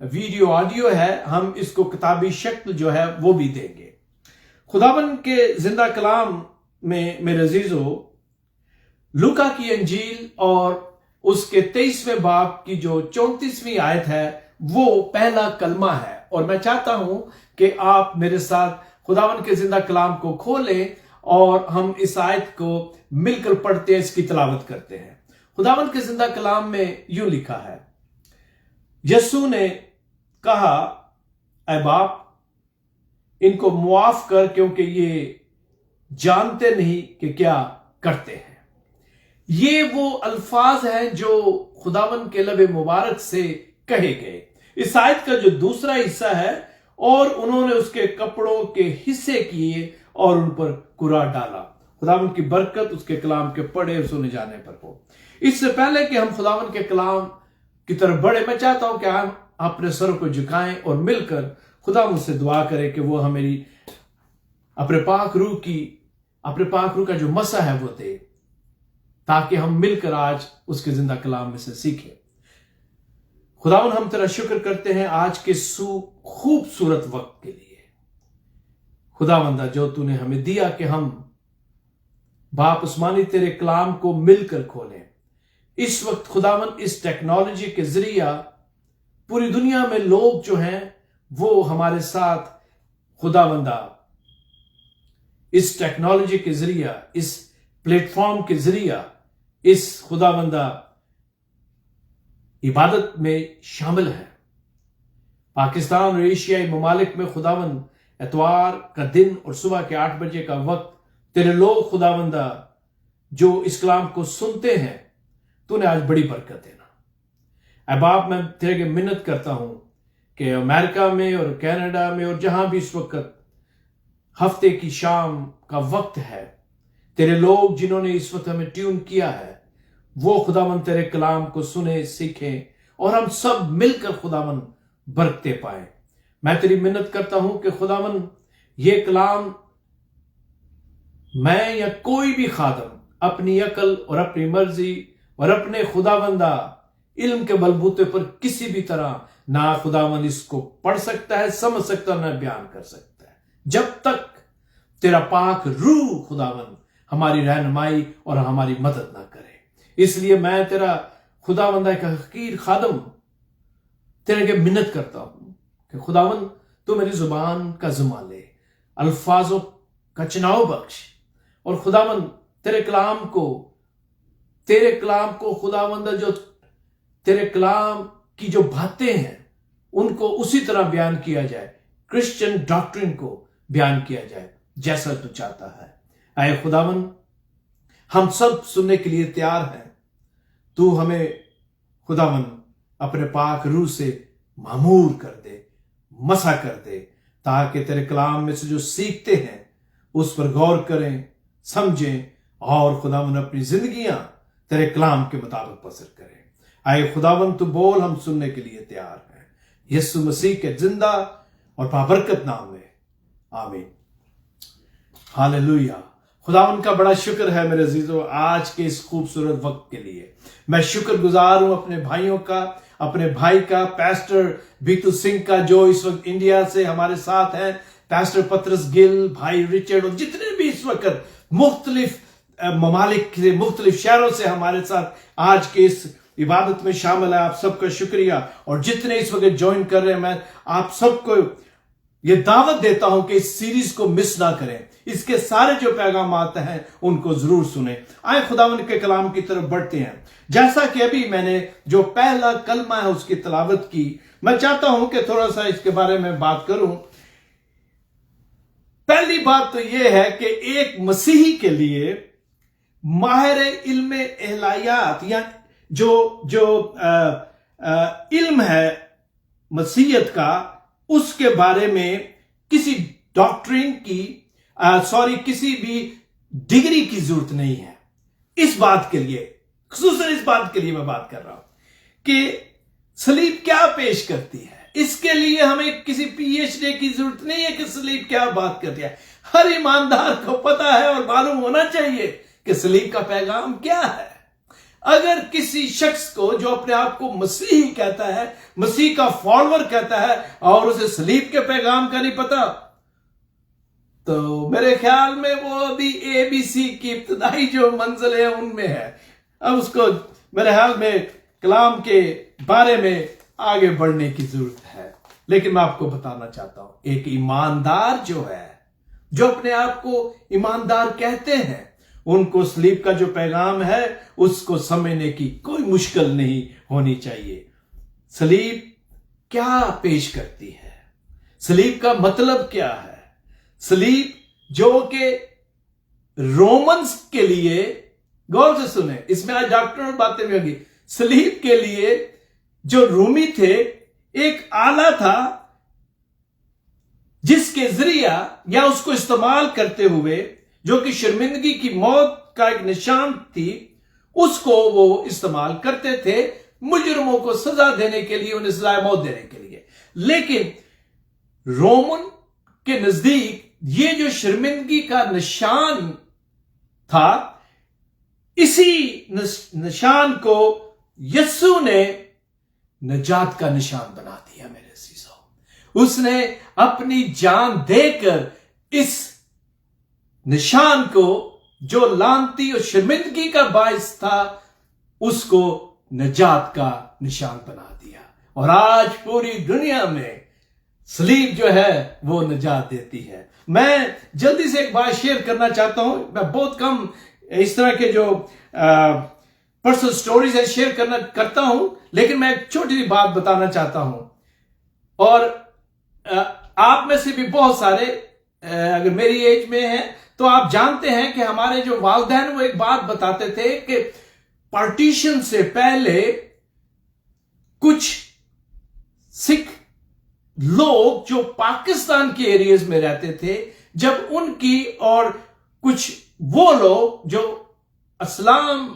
Video audio ہے، ہم اس کو کتابی شکل جو ہے وہ بھی دیں گے۔ خداوند کے زندہ کلام میں میرے عزیزو، لوکا کی انجیل اور اس کے 23ویں باب کی جو 34ویں آیت ہے وہ پہلا کلمہ ہے، اور میں چاہتا ہوں کہ آپ میرے ساتھ خداوند کے زندہ کلام کو کھولیں اور ہم اس آیت کو مل کر پڑھتے ہیں، اس کی تلاوت کرتے ہیں۔ خداوند کے زندہ کلام میں یوں لکھا ہے، یسوع نے کہا، اے باپ، ان کو معاف کر کیونکہ یہ جانتے نہیں کہ کیا کرتے ہیں۔ یہ وہ الفاظ ہیں جو خداوند کے لب مبارک سے کہے گئے۔ اس آیت کا جو دوسرا حصہ ہے، اور انہوں نے اس کے کپڑوں کے حصے کیے اور ان پر کرا ڈالا۔ خداوند کی برکت اس کے کلام کے پڑھے اور سنے جانے پر ہو۔ اس سے پہلے کہ ہم خداوند کے کلام کی طرف بڑھے، میں چاہتا ہوں کہ ہم اپنے سر کو جھکائیں اور مل کر خداوند سے دعا کریں کہ وہ ہمیں اپنے پاک روح کا جو مسح ہے وہ دے، تاکہ ہم مل کر آج اس کے زندہ کلام میں سے سیکھیں۔ خداوند، ہم تیرا شکر کرتے ہیں آج کے خوبصورت وقت کے لیے، خداوند جو تو نے ہمیں دیا کہ ہم باپ عثمانی تیرے کلام کو مل کر کھولیں۔ اس وقت خداوند اس ٹیکنالوجی کے ذریعہ پوری دنیا میں لوگ جو ہیں وہ ہمارے ساتھ خداوندہ اس ٹیکنالوجی کے ذریعہ، اس پلیٹ فارم کے ذریعہ، اس خداوندہ عبادت میں شامل ہے۔ پاکستان اور ایشیائی ممالک میں خداوند اتوار کا دن اور صبح کے 8 بجے کا وقت تیرے لوگ خداوندہ جو اس کلام کو سنتے ہیں، تو نے آج بڑی برکت دینا۔ اے باپ، میں تیرے کے منت کرتا ہوں کہ امریکہ میں اور کینیڈا میں اور جہاں بھی اس وقت ہفتے کی شام کا وقت ہے، تیرے لوگ جنہوں نے اس وقت ہمیں ٹیون کیا ہے، وہ خداوند تیرے کلام کو سنیں، سیکھیں، اور ہم سب مل کر خداوند برکتیں پائیں۔ میں تیری منت کرتا ہوں کہ خداوند یہ کلام میں یا کوئی بھی خادم اپنی عقل اور اپنی مرضی اور اپنے خداوندہ علم کے بلبوتے پر کسی بھی طرح نہ خداوند اس کو پڑھ سکتا ہے، سمجھ سکتا ہے، نہ بیان کر سکتا ہے، جب تک تیرا پاک روح خداوند ہماری رہنمائی اور ہماری مدد نہ کرے۔ اس لیے میں تیرا خداوند ایک حقیر خادم تیرے کے منت کرتا ہوں کہ خداوند تو میری زبان کا ذمہ لے، الفاظوں کا چناؤ بخش، اور خداوند تیرے کلام کو خداوند جو تیرے کلام کی جو باتیں ہیں ان کو اسی طرح بیان کیا جائے، کرسچن ڈاکٹرن کو بیان کیا جائے جیسا تو چاہتا ہے۔ اے خداوند، ہم سب سننے کے لیے تیار ہیں۔ تو ہمیں خداوند اپنے پاک روح سے معمور کر دے، مسح کر دے، تاکہ تیرے کلام میں سے جو سیکھتے ہیں اس پر غور کریں، سمجھیں، اور خداوند اپنی زندگیاں تیرے کلام کے مطابق بسر کریں۔ اے خداوند تو بول، ہم سننے کے لیے تیار ہیں، یسوع مسیح کے زندہ اور بابرکت نام میں، آمین۔ ہاللویہ۔ خداوند کا بڑا شکر ہے میرے عزیزو آج کے اس خوبصورت وقت کے لیے۔ میں شکر گزار ہوں اپنے بھائیوں کا، اپنے بھائی کا، پیسٹر بیتو سنگھ کا جو اس وقت انڈیا سے ہمارے ساتھ ہیں، پیسٹر پترس گل، بھائی رچرڈ، اور جتنے بھی اس وقت مختلف ممالک کے مختلف شہروں سے ہمارے ساتھ آج کے اس عبادت میں شامل ہے، آپ سب کا شکریہ۔ اور جتنے اس وقت جوائن کر رہے ہیں، میں آپ سب کو یہ دعوت دیتا ہوں کہ اس سیریز کو مس نہ کریں، اس کے سارے جو پیغامات ہیں ان کو ضرور سنیں۔ آئے خداوند کے کلام کی طرف بڑھتے ہیں۔ جیسا کہ ابھی میں نے جو پہلا کلمہ ہے اس کی تلاوت کی، میں چاہتا ہوں کہ تھوڑا سا اس کے بارے میں بات کروں۔ پہلی بات تو یہ ہے کہ ایک مسیحی کے لیے ماہر علم الہیات یا جو علم ہے مسیحیت کا، اس کے بارے میں کسی ڈاکٹرین کی کسی بھی ڈگری کی ضرورت نہیں ہے۔ اس بات کے لیے، خصوصاً اس بات کے لیے میں بات کر رہا ہوں کہ صلیب کیا پیش کرتی ہے، اس کے لیے ہمیں کسی پی ایچ ڈی کی ضرورت نہیں ہے کہ صلیب کیا بات کرتی ہے۔ ہر ایماندار کو پتا ہے اور معلوم ہونا چاہیے کہ صلیب کا پیغام کیا ہے۔ اگر کسی شخص کو جو اپنے آپ کو مسیحی کہتا ہے، مسیح کا فالوور کہتا ہے، اور اسے صلیب کے پیغام کا نہیں پتا، تو میرے خیال میں وہ ابھی ABC کی ابتدائی جو منزل ہے ان میں ہے. اب اس کو میرے خیال میں کلام کے بارے میں آگے بڑھنے کی ضرورت ہے. لیکن میں آپ کو بتانا چاہتا ہوں، ایک ایماندار جو ہے، جو اپنے آپ کو ایماندار کہتے ہیں، ان کو صلیب کا جو پیغام ہے اس کو سمجھنے کی کوئی مشکل نہیں ہونی چاہیے. صلیب کیا پیش کرتی ہے؟ صلیب کا مطلب کیا ہے؟ صلیب جو کہ رومنز کے لیے، غور سے سنیں، اس میں آج ڈاکٹروں باتیں بھی ہوگی، صلیب کے لیے جو رومی تھے ایک آلہ تھا جس کے ذریعہ یا اس کو استعمال کرتے ہوئے، جو کہ شرمندگی کی موت کا ایک نشان تھی، اس کو وہ استعمال کرتے تھے مجرموں کو سزا دینے کے لیے، انہیں سزائے موت دینے کے لیے. لیکن رومن کے نزدیک یہ جو شرمندگی کا نشان تھا، اسی نشان کو یسوع نے نجات کا نشان بنا دیا. میرے عزیزو، اس نے اپنی جان دے کر اس نشان کو جو لعنتی اور شرمندگی کا باعث تھا، اس کو نجات کا نشان بنا دیا. اور آج پوری دنیا میں صلیب جو ہے وہ نجات دیتی ہے. میں جلدی سے ایک بات شیئر کرنا چاہتا ہوں. میں بہت کم اس طرح کے جو پرسنل سٹوریز ہے شیئر کرتا ہوں، لیکن میں ایک چھوٹی سی بات بتانا چاہتا ہوں. اور آپ میں سے بھی بہت سارے اگر میری ایج میں ہیں تو آپ جانتے ہیں کہ ہمارے جو والدین وہ ایک بات بتاتے تھے کہ پارٹیشن سے پہلے کچھ سکھ لوگ جو پاکستان کے ایریاز میں رہتے تھے، جب ان کی اور کچھ وہ لوگ جو اسلام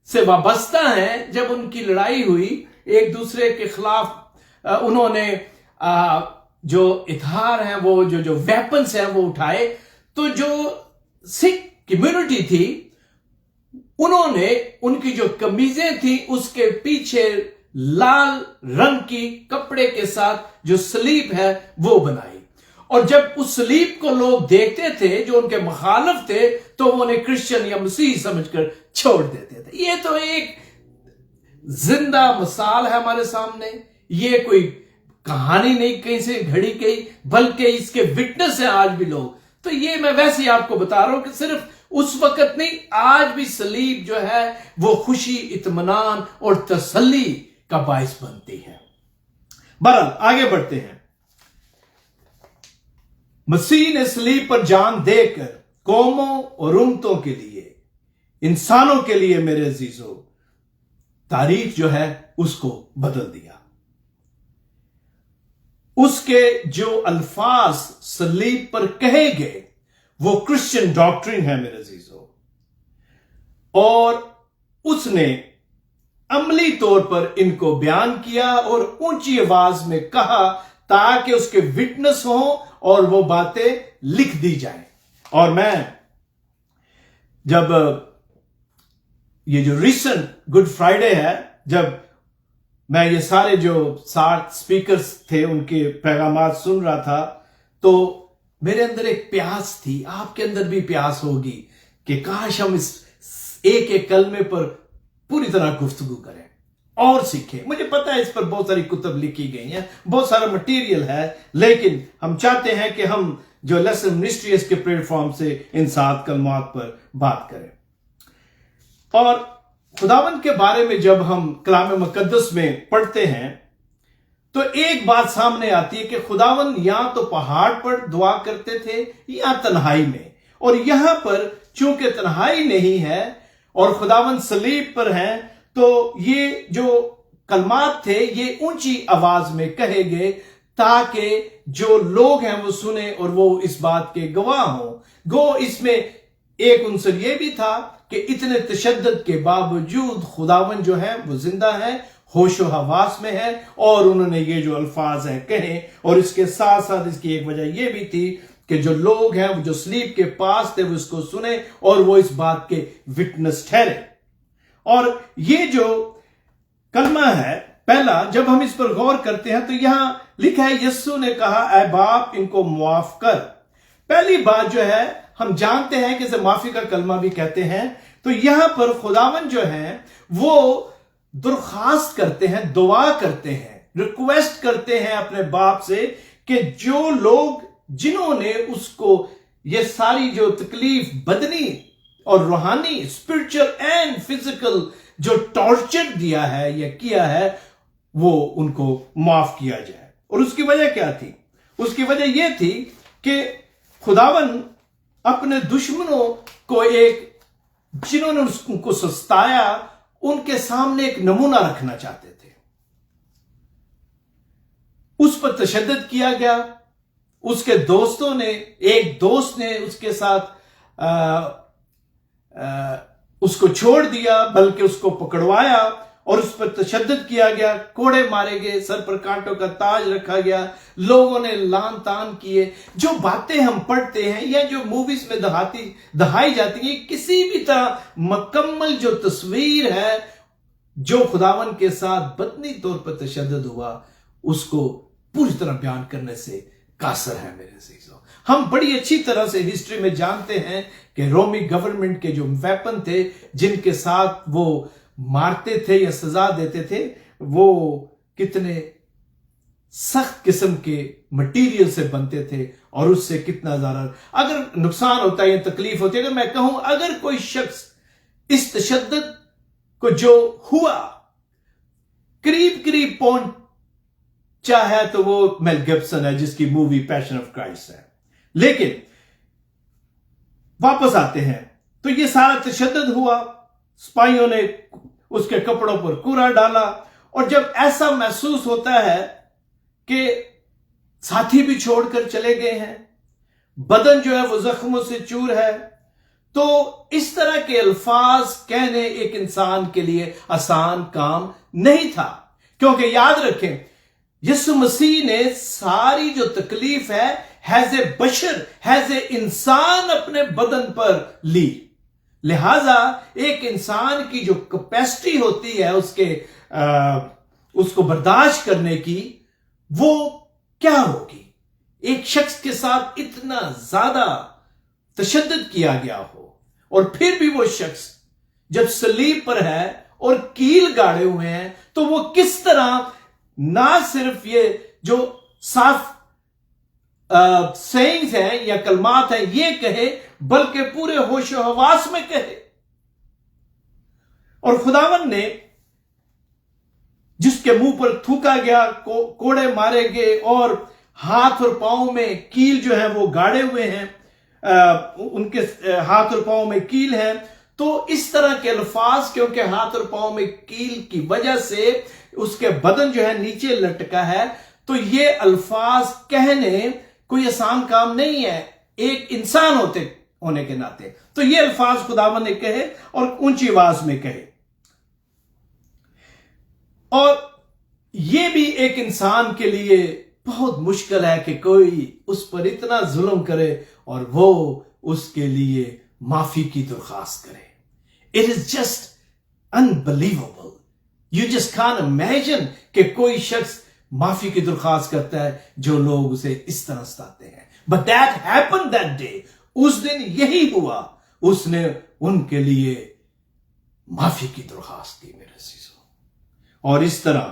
سے وابستہ ہیں، جب ان کی لڑائی ہوئی ایک دوسرے کے خلاف، انہوں نے جو ہتھیار ہیں، وہ جو ویپنز ہیں وہ اٹھائے، تو جو سکھ کمیونٹی تھی انہوں نے ان کی جو قمیضیں تھیں اس کے پیچھے لال رنگ کی کپڑے کے ساتھ جو صلیب ہے وہ بنائی. اور جب اس صلیب کو لوگ دیکھتے تھے جو ان کے مخالف تھے تو وہ انہیں کرسچن یا مسیحی سمجھ کر چھوڑ دیتے تھے. یہ تو ایک زندہ مثال ہے ہمارے سامنے. یہ کوئی کہانی نہیں کہیں سے گھڑی گئی، بلکہ اس کے وٹنس ہیں آج بھی لوگ. تو یہ میں ویسے ہی آپ کو بتا رہا ہوں کہ صرف اس وقت نہیں، آج بھی صلیب جو ہے وہ خوشی، اطمینان اور تسلی کا باعث بنتی ہے. بہرحال آگے بڑھتے ہیں. مسیح نے صلیب پر جان دے کر قوموں اور امتوں کے لیے، انسانوں کے لیے، میرے عزیزو، تاریخ جو ہے اس کو بدل دیا. اس کے جو الفاظ صلیب پر کہے گئے وہ کرسچن ڈاکٹرن ہے میرے عزیزو، اور اس نے عملی طور پر ان کو بیان کیا اور اونچی آواز میں کہا تاکہ اس کے وٹنس ہوں اور وہ باتیں لکھ دی جائیں. اور میں جب یہ جو ریسنٹ گڈ فرائیڈے ہے، جب میں یہ سارے جو 60 سپیکرز تھے ان کے پیغامات سن رہا تھا، تو میرے اندر ایک پیاس تھی، آپ کے اندر بھی پیاس ہوگی کہ کاش ہم اس ایک ایک کلمے پر پوری طرح گفتگو کریں اور سیکھیں. مجھے پتا ہے اس پر بہت ساری کتب لکھی گئی ہیں، بہت سارا مٹیریل ہے، لیکن ہم چاہتے ہیں کہ ہم جو لیسن منسٹریز کے پلیٹ فارم سے ان 7 کلمات پر بات کریں. اور خداوند کے بارے میں جب ہم کلام مقدس میں پڑھتے ہیں تو ایک بات سامنے آتی ہے کہ خداوند یا تو پہاڑ پر دعا کرتے تھے یا تنہائی میں. اور یہاں پر چونکہ تنہائی نہیں ہے اور خداوند صلیب پر ہیں، تو یہ جو کلمات تھے یہ اونچی آواز میں کہے گئے تاکہ جو لوگ ہیں وہ سنیں اور وہ اس بات کے گواہ ہوں. گو اس میں ایک عنصر یہ بھی تھا کہ اتنے تشدد کے باوجود خداوند جو ہے وہ زندہ ہے، ہوش و حواس میں ہے، اور انہوں نے یہ جو الفاظ ہیں کہیں. اور اس کے ساتھ ساتھ اس کی ایک وجہ یہ بھی تھی کہ جو لوگ ہیں وہ جو صلیب کے پاس تھے وہ اس کو سنیں اور وہ اس بات کے وٹنس ٹھہرے. اور یہ جو کلمہ ہے پہلا، جب ہم اس پر غور کرتے ہیں تو یہاں لکھا ہے یسوع نے کہا اے باپ ان کو معاف کر۔ پہلی بات جو ہے ہم جانتے ہیں کہ اسے معافی کا کلمہ بھی کہتے ہیں، تو یہاں پر خداوند جو ہیں وہ درخواست کرتے ہیں، دعا کرتے ہیں، ریکویسٹ کرتے ہیں اپنے باپ سے کہ جو لوگ جنہوں نے اس کو یہ ساری جو تکلیف بدنی اور روحانی، اسپرچل اینڈ فزیکل جو ٹارچر دیا ہے یا کیا ہے، وہ ان کو معاف کیا جائے۔ اور اس کی وجہ کیا تھی؟ اس کی وجہ یہ تھی کہ خداوند اپنے دشمنوں کو جنہوں نے ان کو ستایا ان کے سامنے ایک نمونہ رکھنا چاہتے تھے۔ اس پر تشدد کیا گیا، اس کے دوستوں نے، ایک دوست نے اس کے ساتھ اس کو چھوڑ دیا، بلکہ اس کو پکڑوایا اور اس پر تشدد کیا گیا، کوڑے مارے گئے، سر پر کانٹوں کا تاج رکھا گیا، لوگوں نے لان تان کیے۔ جو باتیں ہم پڑھتے ہیں یا جو موویز میں دکھائی جاتی ہیں، کسی بھی طرح مکمل جو تصویر ہے جو خداوند کے ساتھ بدنی طور پر تشدد ہوا، اس کو پوری طرح بیان کرنے سے قاصر ہے میرے عزیزو۔ ہم بڑی اچھی طرح سے ہسٹری میں جانتے ہیں کہ رومی گورنمنٹ کے جو ویپن تھے جن کے ساتھ وہ مارتے تھے یا سزا دیتے تھے، وہ کتنے سخت قسم کے مٹیریل سے بنتے تھے اور اس سے کتنا زیادہ اگر نقصان ہوتا ہے یا تکلیف ہوتی ہے۔ اگر میں کہوں اگر کوئی شخص اس تشدد کو جو ہوا قریب پہنچا ہے تو وہ میل گبسن ہے، جس کی مووی پیشن آف کرائسٹ ہے۔ لیکن واپس آتے ہیں تو یہ سارا تشدد ہوا، سپاہیوں نے اس کے کپڑوں پر کوڑا ڈالا، اور جب ایسا محسوس ہوتا ہے کہ ساتھی بھی چھوڑ کر چلے گئے ہیں، بدن جو ہے وہ زخموں سے چور ہے، تو اس طرح کے الفاظ کہنے ایک انسان کے لیے آسان کام نہیں تھا، کیونکہ یاد رکھیں یسوع مسیح نے ساری جو تکلیف ہے ایز اے بشر، ایز اے انسان اپنے بدن پر لی۔ لہذا ایک انسان کی جو کیپیسٹی ہوتی ہے اس کو برداشت کرنے کی، وہ کیا ہوگی؟ ایک شخص کے ساتھ اتنا زیادہ تشدد کیا گیا ہو اور پھر بھی وہ شخص جب صلیب پر ہے اور کیل گاڑے ہوئے ہیں تو وہ کس طرح نہ صرف یہ جو صاف سینگز ہیں یا کلمات ہیں یہ کہے، بلکہ پورے ہوش و حواس میں کہے۔ اور خداوند نے جس کے منہ پر تھوکا گیا، کوڑے مارے گئے اور ہاتھ اور پاؤں میں کیل جو ہے وہ گاڑے ہوئے ہیں، ان کے ہاتھ اور پاؤں میں کیل ہیں، تو اس طرح کے الفاظ کیونکہ ہاتھ اور پاؤں میں کیل کی وجہ سے اس کے بدن جو ہے نیچے لٹکا ہے، تو یہ الفاظ کہنے کوئی آسان کام نہیں ہے ایک انسان ہونے کے ناطے۔ تو یہ الفاظ خداوند نے کہے اور اونچی آواز میں کہے، اور یہ بھی ایک انسان کے لیے بہت مشکل ہے کہ کوئی اس پر اتنا ظلم کرے اور وہ اس کے لیے معافی کی درخواست کرے۔ It is just unbelievable. You just can't imagine کہ کوئی شخص معافی کی درخواست کرتا ہے جو لوگ اسے اس طرح ستاتے ہیں۔ But that happened that day. اس دن یہی ہوا، اس نے ان کے لیے معافی کی درخواست کی میرے عزیزو، اور اس طرح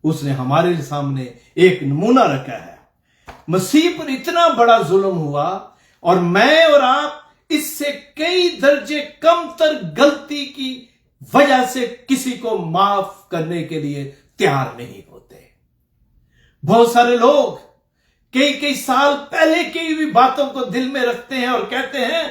اس نے ہمارے سامنے ایک نمونہ رکھا ہے۔ مسیح پر اتنا بڑا ظلم ہوا اور میں اور آپ اس سے کئی درجے کم تر غلطی کی وجہ سے کسی کو معاف کرنے کے لیے تیار نہیں ہوتے۔ بہت سارے لوگ کئی سال پہلے کی بھی باتوں کو دل میں رکھتے ہیں اور کہتے ہیں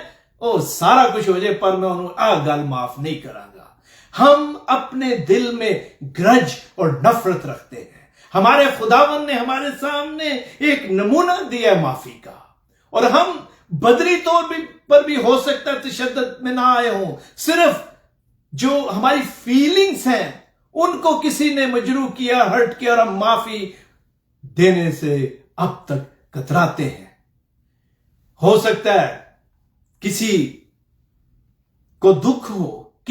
او سارا کچھ ہو جائے پر میں انہوں گل معاف نہیں کراں گا۔ ہم اپنے دل میں گرج اور نفرت رکھتے ہیں۔ ہمارے خداوند نے ہمارے سامنے ایک نمونہ دیا معافی کا، اور ہم بدنی طور پر بھی ہو سکتا ہے تشدد میں نہ آئے ہوں، صرف جو ہماری فیلنگز ہیں ان کو کسی نے مجروح کیا، ہرٹ کیا، اور ہم معافی دینے سے اب تک کتراتے ہیں۔ ہو سکتا ہے کسی کو دکھ ہو،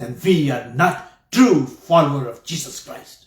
then we are not true follower of Jesus Christ।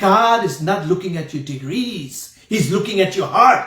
God is not looking at your degrees, He's looking at your heart।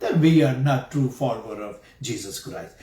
then we are not true follower of Jesus Christ।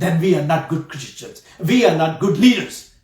then we are not good Christians, we are not good leaders।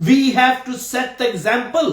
We have to set the example।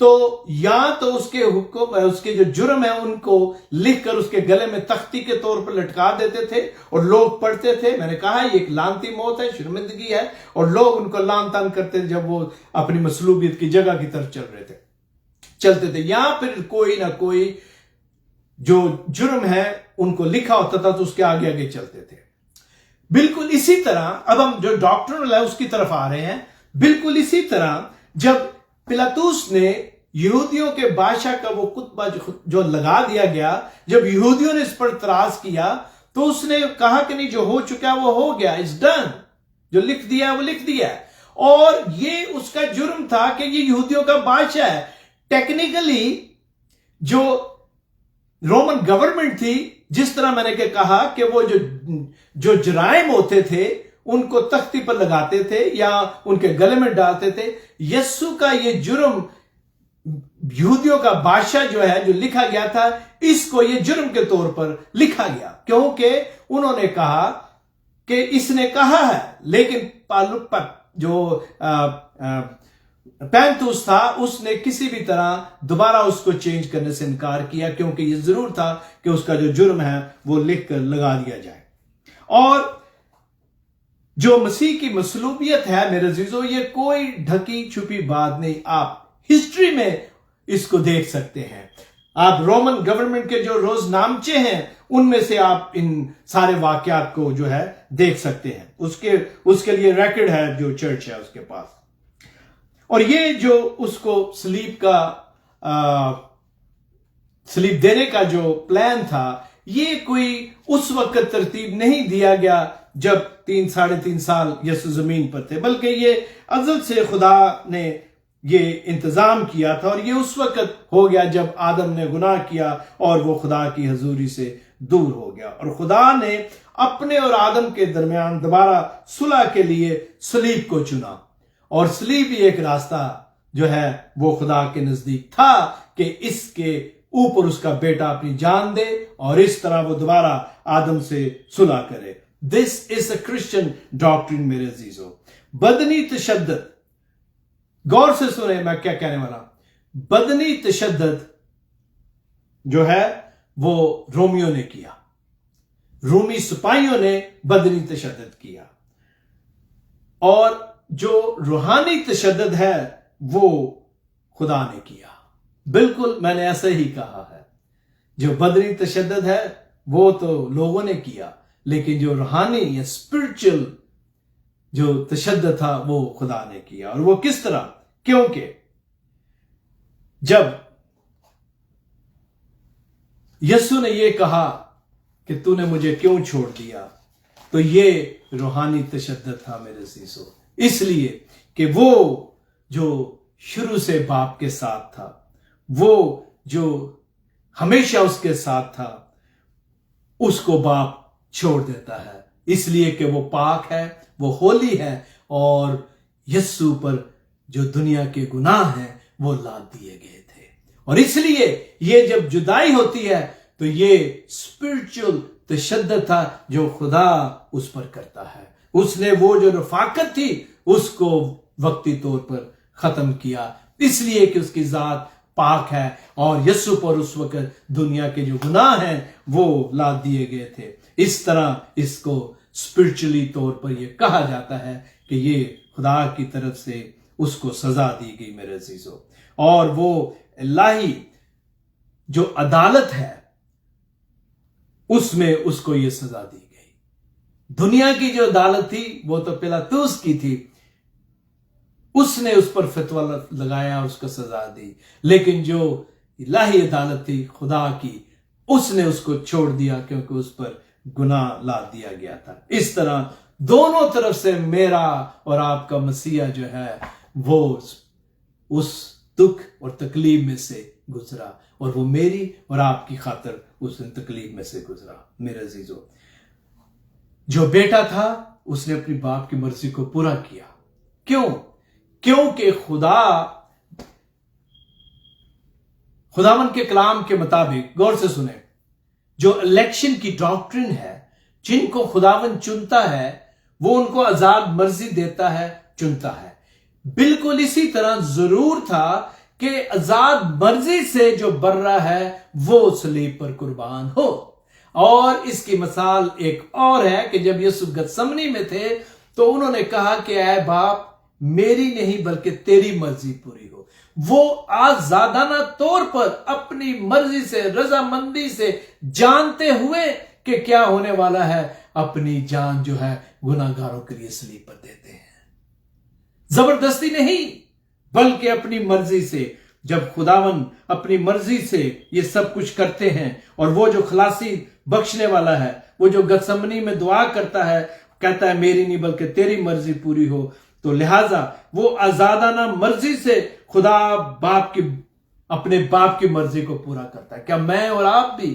تو یا تو اس کے حکم، اس کے جو جرم ہے ان کو لکھ کر اس کے گلے میں تختی کے طور پر لٹکا دیتے تھے اور لوگ پڑھتے تھے. میں نے کہا یہ ایک لعنتی موت ہے، شرمندگی ہے، اور لوگ ان کو لعن طعن کرتے تھے جب وہ اپنی مصلوبیت کی جگہ کی طرف چلتے تھے. یا پھر کوئی نہ کوئی جو جرم ہے ان کو لکھا ہوتا تھا تو اس کے آگے آگے چلتے تھے. بالکل اسی طرح اب ہم جو ڈاکٹرنل ہے اس کی طرف آ رہے ہیں. بالکل اسی طرح جب پلاطوس نے یہودیوں کے بادشاہ کا وہ خطبہ جو لگا دیا گیا، جب یہودیوں نے اس پر اعتراض کیا تو اس نے کہا کہ نہیں، جو ہو چکا وہ ہو گیا، اٹس ڈن، جو لکھ دیا وہ لکھ دیا. اور یہ اس کا جرم تھا کہ یہ یہودیوں کا بادشاہ ہے. ٹیکنیکلی جو رومن گورنمنٹ تھی، جس طرح میں نے کہا کہ وہ جو جرائم ہوتے تھے ان کو تختی پر لگاتے تھے یا ان کے گلے میں ڈالتے تھے، یسوع کا یہ جرم یہودیوں کا بادشاہ جو ہے جو لکھا گیا تھا، اس کو یہ جرم کے طور پر لکھا گیا، کیونکہ انہوں نے کہا کہ اس نے کہا ہے. لیکن جو پینتوس تھا اس نے کسی بھی طرح دوبارہ اس کو چینج کرنے سے انکار کیا، کیونکہ یہ ضرور تھا کہ اس کا جو جرم ہے وہ لکھ کر لگا دیا جائے. اور جو مسیح کی مصلوبیت ہے میرے عزیزو، یہ کوئی ڈھکی چھپی بات نہیں. آپ ہسٹری میں اس کو دیکھ سکتے ہیں. آپ رومن گورنمنٹ کے جو روز نامچے ہیں ان میں سے آپ ان سارے واقعات کو جو ہے دیکھ سکتے ہیں. اس کے لیے ریکارڈ ہے جو چرچ ہے اس کے پاس. اور یہ جو اس کو سلیب دینے کا جو پلان تھا، یہ کوئی اس وقت ترتیب نہیں دیا گیا جب 3.5 سال یسوع زمین پر تھے، بلکہ یہ ازل سے خدا نے یہ انتظام کیا تھا. اور یہ اس وقت ہو گیا جب آدم نے گناہ کیا اور وہ خدا کی حضوری سے دور ہو گیا، اور خدا نے اپنے اور آدم کے درمیان دوبارہ صلح کے لیے صلیب کو چنا. اور صلیب ہی ایک راستہ جو ہے وہ خدا کے نزدیک تھا کہ اس کے اوپر اس کا بیٹا اپنی جان دے اور اس طرح وہ دوبارہ آدم سے صلح کرے. دس از اے کرسچن ڈاکٹرن میرے عزیزو. بدنی تشدد، غور سے سنیں میں کیا کہنے والا ہوں. بدنی تشدد جو ہے وہ رومیوں نے کیا، رومی سپاہیوں نے بدنی تشدد کیا. اور جو روحانی تشدد ہے وہ خدا نے کیا. بالکل میں نے ایسے ہی کہا ہے. جو بدنی تشدد ہے وہ تو لوگوں نے کیا، لیکن جو روحانی یا اسپرچل جو تشدد تھا وہ خدا نے کیا. اور وہ کس طرح؟ کیونکہ جب یسوع نے یہ کہا کہ تو نے مجھے کیوں چھوڑ دیا، تو یہ روحانی تشدد تھا میرے عزیزو. اس لیے کہ وہ جو شروع سے باپ کے ساتھ تھا، وہ جو ہمیشہ اس کے ساتھ تھا، اس کو باپ چھوڑ دیتا ہے، اس لیے کہ وہ پاک ہے، وہ ہولی ہے، اور یسوع پر جو دنیا کے گناہ ہیں وہ لاد دیے گئے تھے. اور اس لیے یہ جب جدائی ہوتی ہے تو یہ اسپرچل تشدد تھا جو خدا اس پر کرتا ہے. اس نے وہ جو رفاقت تھی اس کو وقتی طور پر ختم کیا، اس لیے کہ اس کی ذات پاک ہے اور یسوع پر اس وقت دنیا کے جو گناہ ہیں وہ لاد دیے گئے تھے. اس طرح اس کو اسپرچلی طور پر یہ کہا جاتا ہے کہ یہ خدا کی طرف سے اس کو سزا دی گئی میرے عزیزو. اور وہ الہی جو عدالت ہے اس میں اس کو یہ سزا دی گئی. دنیا کی جو عدالت تھی وہ تو پلاطوس کی تھی، اس نے اس پر فتویٰ لگایا، اس کو سزا دی. لیکن جو الہی عدالت تھی خدا کی، اس نے اس کو چھوڑ دیا کیونکہ اس پر گناہ لاد دیا گیا تھا. اس طرح دونوں طرف سے میرا اور آپ کا مسیح جو ہے وہ اس دکھ اور تکلیف میں سے گزرا، اور وہ میری اور آپ کی خاطر اس تکلیف میں سے گزرا. میرے عزیزو، جو بیٹا تھا اس نے اپنی باپ کی مرضی کو پورا کیا. کیوں؟ کیونکہ خداوند کے کلام کے مطابق، غور سے سنیں، جو الیکشن کی ڈاکٹرن ہے، جن کو خداوند چنتا ہے وہ ان کو آزاد مرضی دیتا ہے، چنتا ہے. بالکل اسی طرح ضرور تھا کہ آزاد مرضی سے جو بر رہا ہے وہ صلیب پر قربان ہو. اور اس کی مثال ایک اور ہے کہ جب یسوع گتسمنی میں تھے تو انہوں نے کہا کہ اے باپ میری نہیں بلکہ تیری مرضی پوری ہو. وہ آزادانہ طور پر اپنی مرضی سے رضامندی سے جانتے ہوئے کہ کیا ہونے والا ہے اپنی جان جو ہے گناہ گاروں کے لیے صلیب پر دیتے ہیں. زبردستی نہیں بلکہ اپنی مرضی سے. جب خداوند اپنی مرضی سے یہ سب کچھ کرتے ہیں اور وہ جو خلاصی بخشنے والا ہے وہ جو گتسمنی میں دعا کرتا ہے کہتا ہے میری نہیں بلکہ تیری مرضی پوری ہو تو لہٰذا وہ آزادانہ مرضی سے خدا باپ کی اپنے باپ کی مرضی کو پورا کرتا ہے. کیا میں اور آپ بھی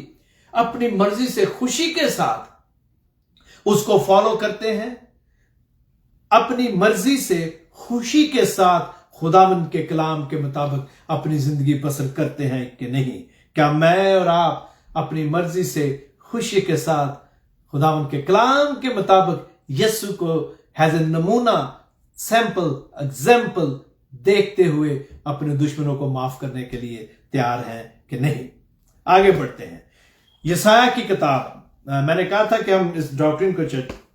اپنی مرضی سے خوشی کے ساتھ اس کو فالو کرتے ہیں؟ اپنی مرضی سے خوشی کے ساتھ خداوند کے کلام کے مطابق اپنی زندگی بسر کرتے ہیں کہ نہیں؟ کیا میں اور آپ اپنی مرضی سے خوشی کے ساتھ خداوند کے کلام کے مطابق یسوع کو ایز اے نمونہ سیمپل ایگزامپل دیکھتے ہوئے اپنے دشمنوں کو معاف کرنے کے لیے تیار ہیں کہ نہیں؟ آگے بڑھتے ہیں. یسایہ کی کتاب، میں نے کہا تھا کہ ہم اس ڈاکٹرین کو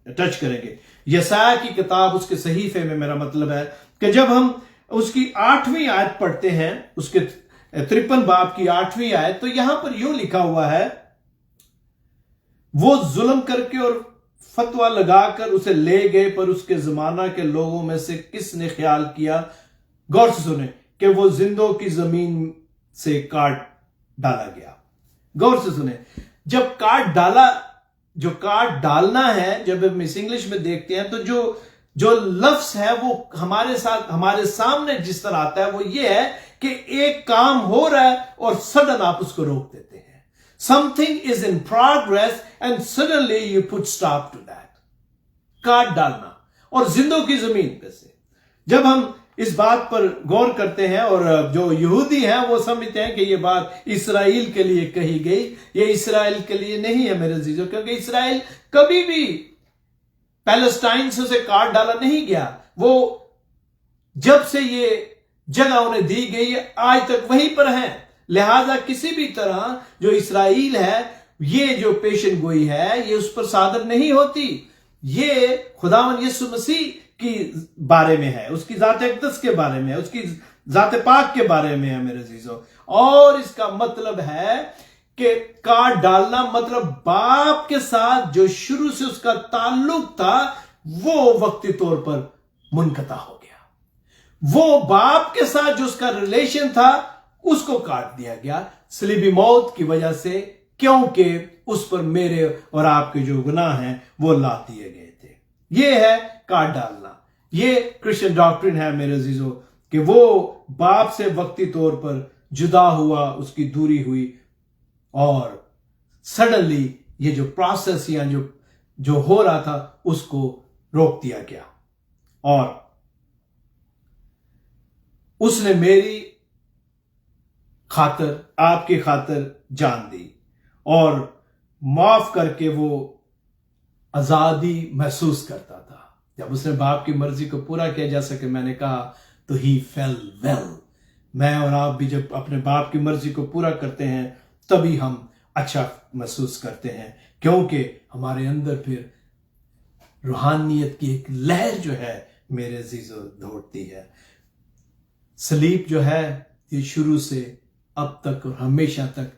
ٹچ کریں گے. یسایہ کی کتاب اس کے صحیفے میں میرا مطلب ہے کہ جب ہم اس کی 8ویں آیت پڑھتے ہیں، اس کے 53 باب کی 8ویں آیت، تو یہاں پر یوں لکھا ہوا ہے وہ ظلم کر کے اور فتویٰ لگا کر اسے لے گئے پر اس کے زمانہ کے لوگوں میں سے کس نے خیال کیا، غور سے سنیں، کہ وہ زندوں کی زمین سے کاٹ ڈالا گیا. غور سے سنیں، جب کاٹ ڈالا، جو کاٹ ڈالنا ہے جب ہم اس انگلش میں دیکھتے ہیں تو جو لفظ ہے وہ ہمارے سامنے جس طرح آتا ہے وہ یہ ہے کہ ایک کام ہو رہا ہے اور سڈن آپ اس کو روک دیتے ہیں. Something is in progress and suddenly you put stop to that. کاٹ ڈالنا اور زندوں کی زمین پہ سے. جب ہم اس بات پر غور کرتے ہیں اور جو یہودی ہیں وہ سمجھتے ہیں کہ یہ بات اسرائیل کے لیے کہی گئی، یہ اسرائیل کے لیے نہیں ہے میرے عزیزو، کیونکہ اسرائیل کبھی بھی پیلسٹائن سے اسے کاٹ ڈالا نہیں گیا. وہ جب سے یہ جگہ انہیں دی گئی آج تک وہیں پر ہیں. لہذا کسی بھی طرح جو اسرائیل ہے، یہ جو پیشن گوئی ہے یہ اس پر صادر نہیں ہوتی. یہ خداوند یسوع مسیح کی بارے میں ہے، اس کی ذات اقدس کے بارے میں ہے، اس کی ذات پاک کے بارے میں ہے میرے عزیزو. اور اس کا مطلب ہے کہ کاٹ ڈالنا مطلب باپ کے ساتھ جو شروع سے اس کا تعلق تھا وہ وقتی طور پر منقطع ہو گیا. وہ باپ کے ساتھ جو اس کا ریلیشن تھا اس کو کاٹ دیا گیا صلیبی موت کی وجہ سے، کیونکہ اس پر میرے اور آپ کے جو گناہ ہیں وہ لاد دیے گئے تھے. یہ ہے کاٹ ڈالنا. یہ کرسچن ڈاکٹرن ہے میرے عزیزو کہ وہ باپ سے وقتی طور پر جدا ہوا، اس کی دوری ہوئی اور سڈنلی یہ جو پروسیس یا جو ہو رہا تھا اس کو روک دیا گیا. اور اس نے میری خاطر، آپ کی خاطر جان دی اور معاف کر کے وہ آزادی محسوس کرتا تھا. جب اس نے باپ کی مرضی کو پورا کیا، جیسا کہ میں نے کہا، تو ہی فیل ویل. میں اور آپ بھی جب اپنے باپ کی مرضی کو پورا کرتے ہیں تبھی ہم اچھا محسوس کرتے ہیں، کیونکہ ہمارے اندر پھر روحانیت کی ایک لہر جو ہے میرے عزیزو دوڑتی ہے. صلیب جو ہے یہ شروع سے اب تک اور ہمیشہ تک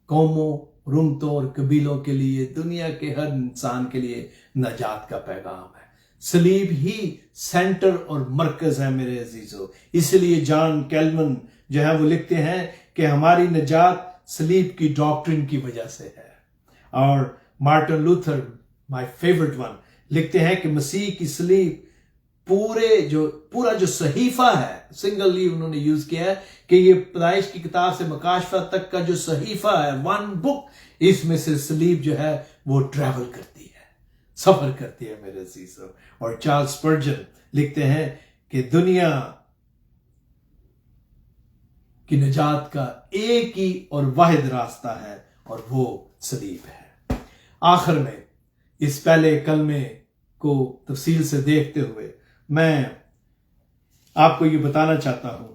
قوموں، رمتوں اور قبیلوں کے لیے، دنیا کے ہر انسان کے لیے نجات کا پیغام ہے. صلیب ہی سینٹر اور مرکز ہے میرے عزیزو. اس لیے جان کیلون جو ہے وہ لکھتے ہیں کہ ہماری نجات صلیب کی ڈاکٹرن کی وجہ سے ہے. اور Martin Luther, my favourite one, لکھتے ہیں کہ مسیح کی صلیب پورا جو صحیفہ ہے، سنگل لیو انہوں نے یوز کیا ہے کہ یہ پیدائش کی کتاب سے مکاشفہ تک کا جو صحیفہ ہے، ون بک، اس میں سے صلیب جو ہے وہ ٹریول کرتی ہے، سفر کرتی ہے میرے عزیزو. اور چارلز اسپرجن لکھتے ہیں کہ دنیا کی نجات کا ایک ہی اور واحد راستہ ہے اور وہ صلیب ہے. آخر میں اس پہلے کلمے کو تفصیل سے دیکھتے ہوئے میں آپ کو یہ بتانا چاہتا ہوں